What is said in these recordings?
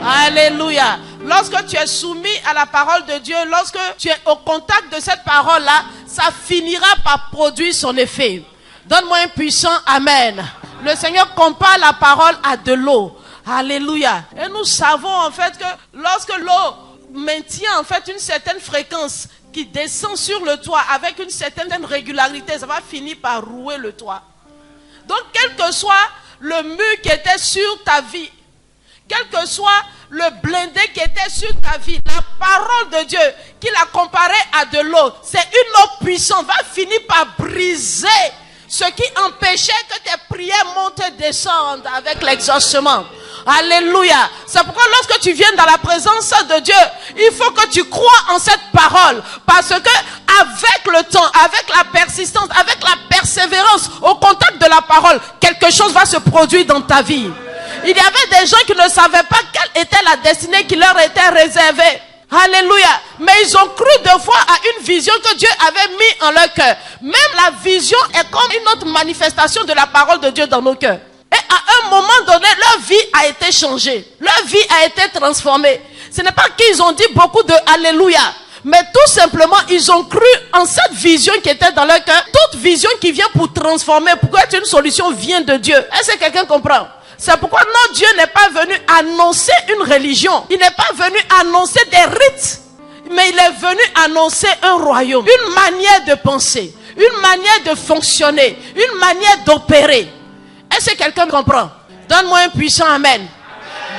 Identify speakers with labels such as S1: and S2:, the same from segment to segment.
S1: Alléluia. Lorsque tu es soumis à la parole de Dieu, lorsque tu es au contact de cette parole-là, ça finira par produire son effet. Donne-moi un puissant amen. Le Seigneur compare la parole à de l'eau. Alléluia. Et nous savons en fait que lorsque l'eau maintient en fait une certaine fréquence qui descend sur le toit avec une certaine régularité, ça va finir par rouer le toit. Donc quel que soit le mur qui était sur ta vie, quel que soit le blindé qui était sur ta vie, la parole de Dieu qu'il a comparé à de l'eau, c'est une eau puissante, va finir par briser ce qui empêchait que tes prières montent et descendent avec l'exaucement. Alléluia. C'est pourquoi lorsque tu viens dans la présence de Dieu, il faut que tu crois en cette parole. Parce que avec le temps, avec la persistance, avec la persévérance, au contact de la parole, quelque chose va se produire dans ta vie. Il y avait des gens qui ne savaient pas quelle était la destinée qui leur était réservée. Alléluia. Mais ils ont cru deux fois à une vision que Dieu avait mis en leur cœur. Même la vision est comme une autre manifestation de la parole de Dieu dans nos cœurs. Et à un moment donné, leur vie a été changée. Leur vie a été transformée. Ce n'est pas qu'ils ont dit beaucoup de Alléluia. Mais tout simplement, ils ont cru en cette vision qui était dans leur cœur. Toute vision qui vient pour transformer, pour être une solution, vient de Dieu. Est-ce que quelqu'un comprend? C'est pourquoi notre Dieu n'est pas venu annoncer une religion. Il n'est pas venu annoncer des rites. Mais il est venu annoncer un royaume. Une manière de penser. Une manière de fonctionner. Une manière d'opérer. Est-ce que quelqu'un comprend? Donne-moi un puissant amen.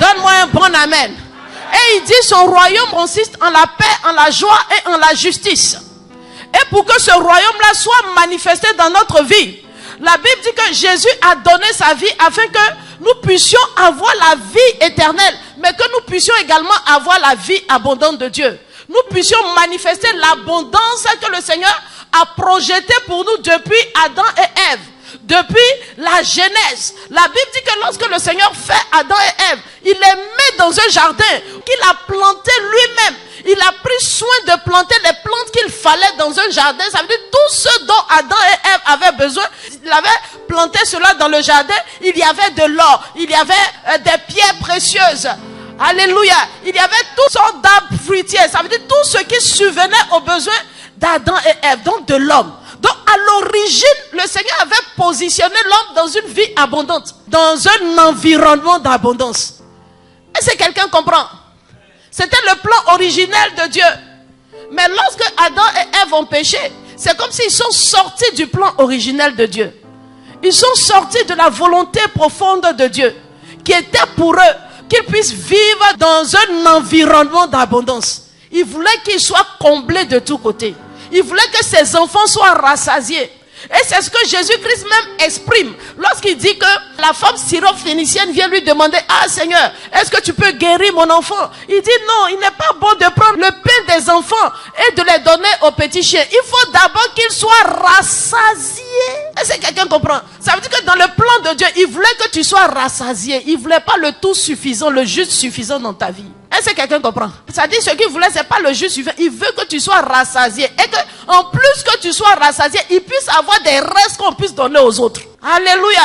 S1: Donne-moi un bon amen. Et il dit son royaume consiste en la paix, en la joie et en la justice. Et pour que ce royaume-là soit manifesté dans notre vie, la Bible dit que Jésus a donné sa vie afin que nous puissions avoir la vie éternelle, mais que nous puissions également avoir la vie abondante de Dieu. Nous puissions manifester l'abondance que le Seigneur a projetée pour nous depuis Adam et Ève. Depuis la Genèse, la Bible dit que lorsque le Seigneur fait Adam et Ève, il les met dans un jardin qu'il a planté lui-même. Il a pris soin de planter les plantes qu'il fallait dans un jardin. Ça veut dire tout ce dont Adam et Ève avaient besoin. Il avait planté cela dans le jardin. Il y avait de l'or, il y avait des pierres précieuses. Alléluia. Il y avait toutes sortes d'arbres fruitiers. Ça veut dire tout ce qui subvenait aux besoins d'Adam et Ève, donc de l'homme. Donc à l'origine, le Seigneur avait positionné l'homme dans une vie abondante, dans un environnement d'abondance. Est-ce que quelqu'un comprend? C'était le plan originel de Dieu. Mais lorsque Adam et Ève ont péché, c'est comme s'ils sont sortis du plan originel de Dieu. Ils sont sortis de la volonté profonde de Dieu, qui était pour eux qu'ils puissent vivre dans un environnement d'abondance. Ils voulaient qu'ils soient comblés de tous côtés. Il voulait que ses enfants soient rassasiés. Et c'est ce que Jésus-Christ même exprime lorsqu'il dit que la femme syrophénicienne vient lui demander: ah Seigneur, est-ce que tu peux guérir mon enfant? Il dit non, il n'est pas bon de prendre le pain des enfants et de les donner aux petits chiens. Il faut d'abord qu'ils soient rassasiés. Est-ce que quelqu'un comprend? Ça veut dire que dans le plan de Dieu, il voulait que tu sois rassasié. Il ne voulait pas le tout suffisant, le juste suffisant dans ta vie. Est-ce que quelqu'un comprend? Ça dit ce qu'il voulait, c'est pas le juste suffisant. Il veut que tu sois rassasié. Et que, en plus que tu sois rassasié, il puisse avoir des restes qu'on puisse donner aux autres. Alléluia.